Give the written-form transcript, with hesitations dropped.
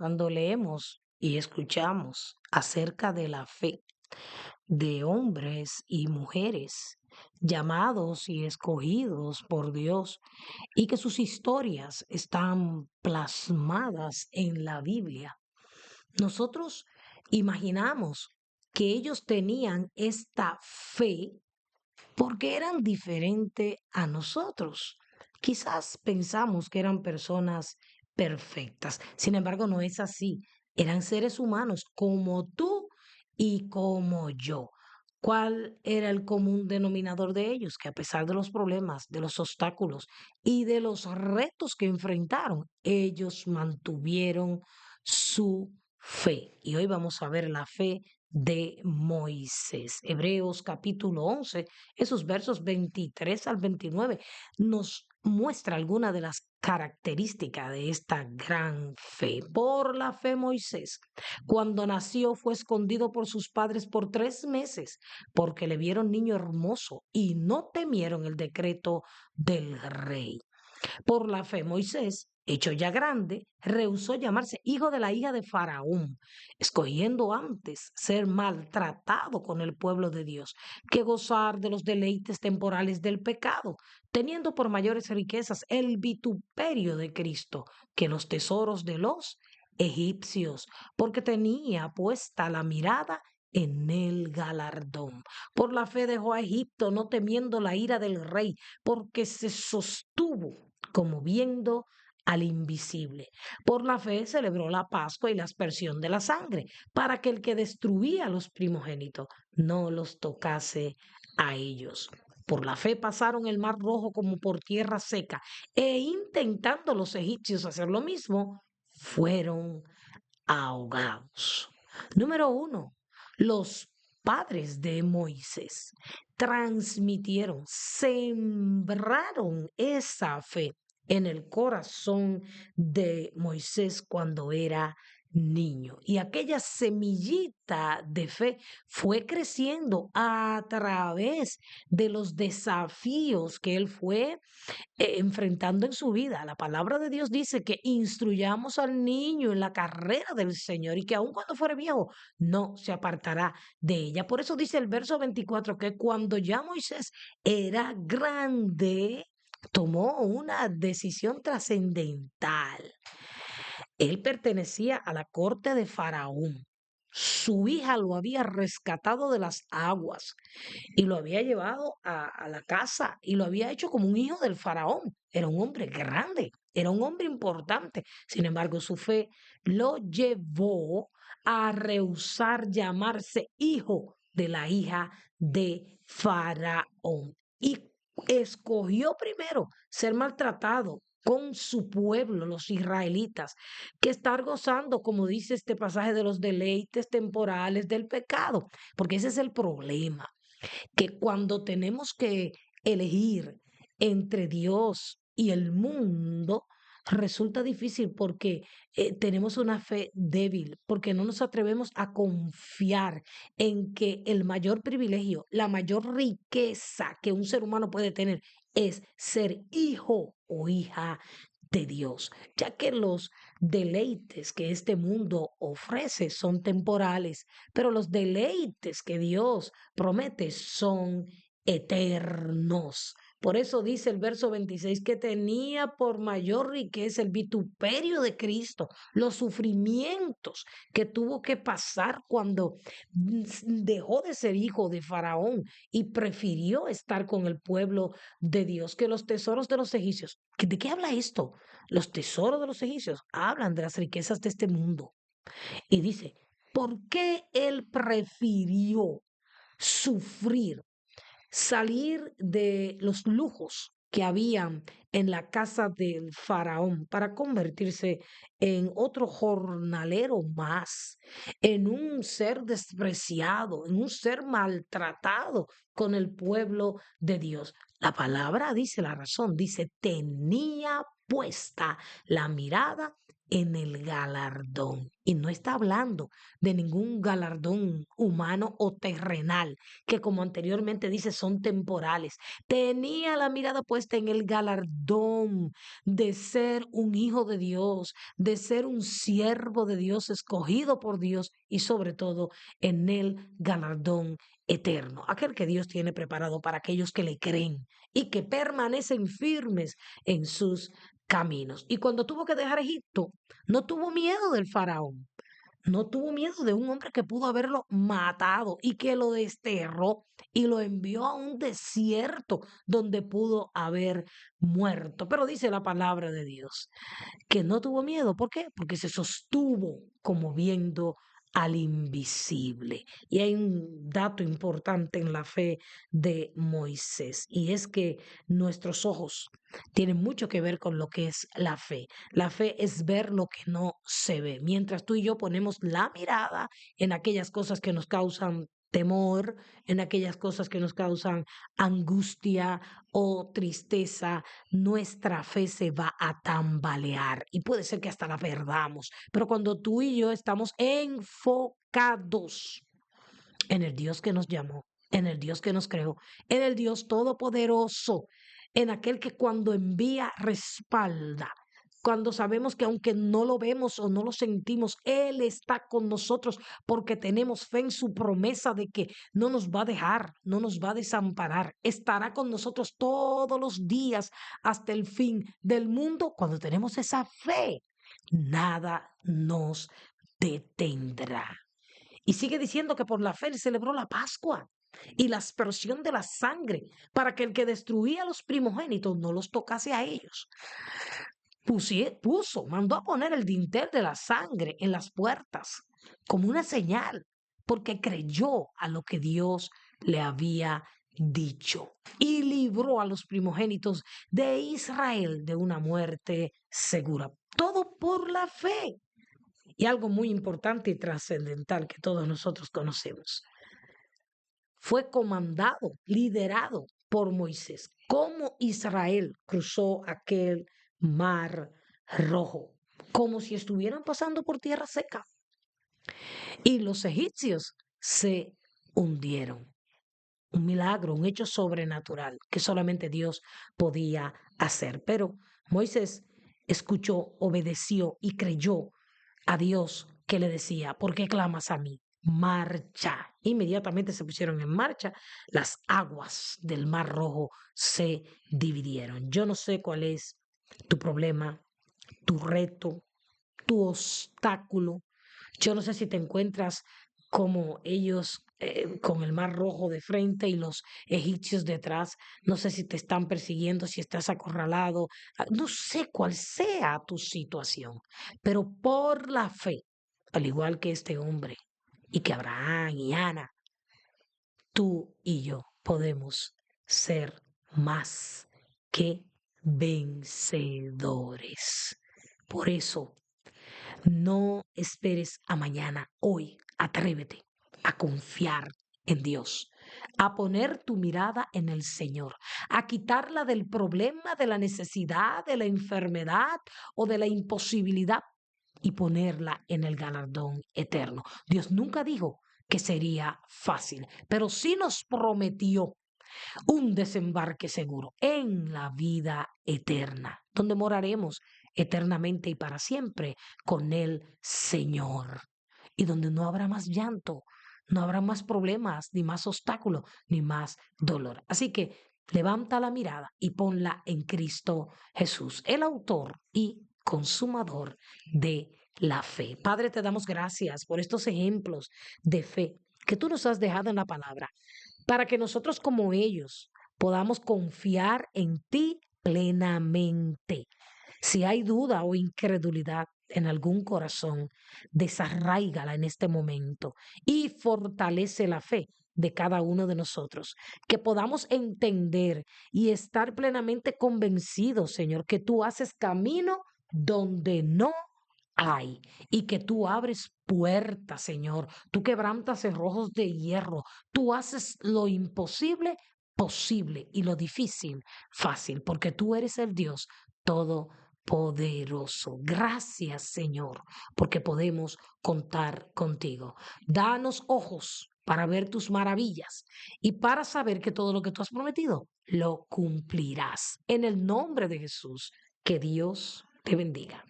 cuando leemos y escuchamos acerca de la fe de hombres y mujeres llamados y escogidos por Dios y que sus historias están plasmadas en la Biblia, nosotros imaginamos que ellos tenían esta fe porque eran diferentes a nosotros. Quizás pensamos que eran personas perfectas, sin embargo no es así. Eran seres humanos como tú y como yo. ¿Cuál era el común denominador de ellos? Que a pesar de los problemas, de los obstáculos y de los retos que enfrentaron, ellos mantuvieron su fe. Y hoy vamos a ver la fe de Moisés. Hebreos capítulo 11, esos versos 23 al 29, nos muestra alguna de las características de esta gran fe. Por la fe Moisés, cuando nació, fue escondido por sus padres por 3 meses, porque le vieron niño hermoso y no temieron el decreto del rey. Por la fe, Moisés, hecho ya grande, rehusó llamarse hijo de la hija de Faraón, escogiendo antes ser maltratado con el pueblo de Dios que gozar de los deleites temporales del pecado, teniendo por mayores riquezas el vituperio de Cristo que los tesoros de los egipcios, porque tenía puesta la mirada en el galardón. Por la fe dejó a Egipto, no temiendo la ira del rey, porque se sostuvo como viendo al invisible. Por la fe celebró la Pascua y la aspersión de la sangre, para que el que destruía a los primogénitos no los tocase a ellos. Por la fe pasaron el mar rojo como por tierra seca, e intentando los egipcios hacer lo mismo, fueron ahogados. Número uno, los padres de Moisés transmitieron, sembraron esa fe en el corazón de Moisés cuando era niño. Y aquella semillita de fe fue creciendo a través de los desafíos que él fue enfrentando en su vida. La palabra de Dios dice que instruyamos al niño en la carrera del Señor y que aun cuando fuere viejo, no se apartará de ella. Por eso dice el verso 24 que cuando ya Moisés era grande, tomó una decisión trascendental. Él pertenecía a la corte de Faraón. Su hija lo había rescatado de las aguas y lo había llevado a la casa y lo había hecho como un hijo del faraón. Era un hombre grande, era un hombre importante. Sin embargo, su fe lo llevó a rehusar llamarse hijo de la hija de Faraón. Y escogió primero ser maltratado con su pueblo, los israelitas, que estar gozando, como dice este pasaje, de los deleites temporales del pecado, porque ese es el problema que cuando tenemos que elegir entre Dios y el mundo, resulta difícil porque tenemos una fe débil, porque no nos atrevemos a confiar en que el mayor privilegio, la mayor riqueza que un ser humano puede tener es ser hijo o hija de Dios, ya que los deleites que este mundo ofrece son temporales, pero los deleites que Dios promete son eternos. Por eso dice el verso 26 que tenía por mayor riqueza el vituperio de Cristo, los sufrimientos que tuvo que pasar cuando dejó de ser hijo de Faraón y prefirió estar con el pueblo de Dios que los tesoros de los egipcios. ¿De qué habla esto? Los tesoros de los egipcios hablan de las riquezas de este mundo. Y dice, ¿por qué él prefirió sufrir, salir de los lujos que habían en la casa del faraón para convertirse en otro jornalero más, en un ser despreciado, en un ser maltratado con el pueblo de Dios? La palabra dice la razón, dice, tenía puesta la mirada en el galardón. Y no está hablando de ningún galardón humano o terrenal, que como anteriormente dice, son temporales. Tenía la mirada puesta en el galardón de ser un hijo de Dios, de ser un siervo de Dios, escogido por Dios y sobre todo en el galardón eterno, aquel que Dios tiene preparado para aquellos que le creen y que permanecen firmes en sus caminos. Y cuando tuvo que dejar Egipto, no tuvo miedo del faraón, no tuvo miedo de un hombre que pudo haberlo matado y que lo desterró y lo envió a un desierto donde pudo haber muerto. Pero dice la palabra de Dios que no tuvo miedo. ¿Por qué? Porque se sostuvo como viendo al invisible. Y hay un dato importante en la fe de Moisés, y es que nuestros ojos tienen mucho que ver con lo que es la fe. La fe es ver lo que no se ve. Mientras tú y yo ponemos la mirada en aquellas cosas que nos causan temor, en aquellas cosas que nos causan angustia o tristeza, nuestra fe se va a tambalear y puede ser que hasta la perdamos. Pero cuando tú y yo estamos enfocados en el Dios que nos llamó, en el Dios que nos creó, en el Dios todopoderoso, en aquel que cuando envía respalda, cuando sabemos que aunque no lo vemos o no lo sentimos, Él está con nosotros porque tenemos fe en su promesa de que no nos va a dejar, no nos va a desamparar, estará con nosotros todos los días hasta el fin del mundo. Cuando tenemos esa fe, nada nos detendrá. Y sigue diciendo que por la fe él celebró la Pascua y la aspersión de la sangre para que el que destruía a los primogénitos no los tocase a ellos. Mandó a poner el dintel de la sangre en las puertas como una señal, porque creyó a lo que Dios le había dicho y libró a los primogénitos de Israel de una muerte segura. Todo por la fe. Y algo muy importante y trascendental que todos nosotros conocemos. Fue comandado, liderado por Moisés. Cómo Israel cruzó aquel mar rojo, como si estuvieran pasando por tierra seca. Y los egipcios se hundieron. Un milagro, un hecho sobrenatural que solamente Dios podía hacer. Pero Moisés escuchó, obedeció y creyó a Dios que le decía, ¿por qué clamas a mí? Marcha. Inmediatamente se pusieron en marcha, las aguas del Mar Rojo se dividieron. Yo no sé cuál es tu problema, tu reto, tu obstáculo. Yo no sé si te encuentras como ellos con el Mar Rojo de frente y los egipcios detrás. No sé si te están persiguiendo, si estás acorralado. No sé cuál sea tu situación, pero por la fe, al igual que este hombre y que Abraham y Ana, tú y yo podemos ser más que vencedores. Por eso, no esperes a mañana, hoy atrévete a confiar en Dios, a poner tu mirada en el Señor, a quitarla del problema, de la necesidad, de la enfermedad o de la imposibilidad y ponerla en el galardón eterno. Dios nunca dijo que sería fácil, pero sí nos prometió un desembarque seguro en la vida eterna, donde moraremos eternamente y para siempre con el Señor, y donde no habrá más llanto, no habrá más problemas, ni más obstáculos, ni más dolor. Así que levanta la mirada y ponla en Cristo Jesús, el autor y consumador de la fe. Padre, te damos gracias por estos ejemplos de fe que tú nos has dejado en la palabra para que nosotros como ellos podamos confiar en ti plenamente. Si hay duda o incredulidad en algún corazón, desarráigala en este momento y fortalece la fe de cada uno de nosotros, que podamos entender y estar plenamente convencidos, Señor, que tú haces camino donde no hay y que tú abres puertas, Señor. Tú quebrantas cerrojos de hierro. Tú haces lo imposible posible y lo difícil fácil, porque tú eres el Dios todopoderoso. poderoso. Gracias, Señor, porque podemos contar contigo. Danos ojos para ver tus maravillas y para saber que todo lo que tú has prometido lo cumplirás. En el nombre de Jesús, que Dios te bendiga.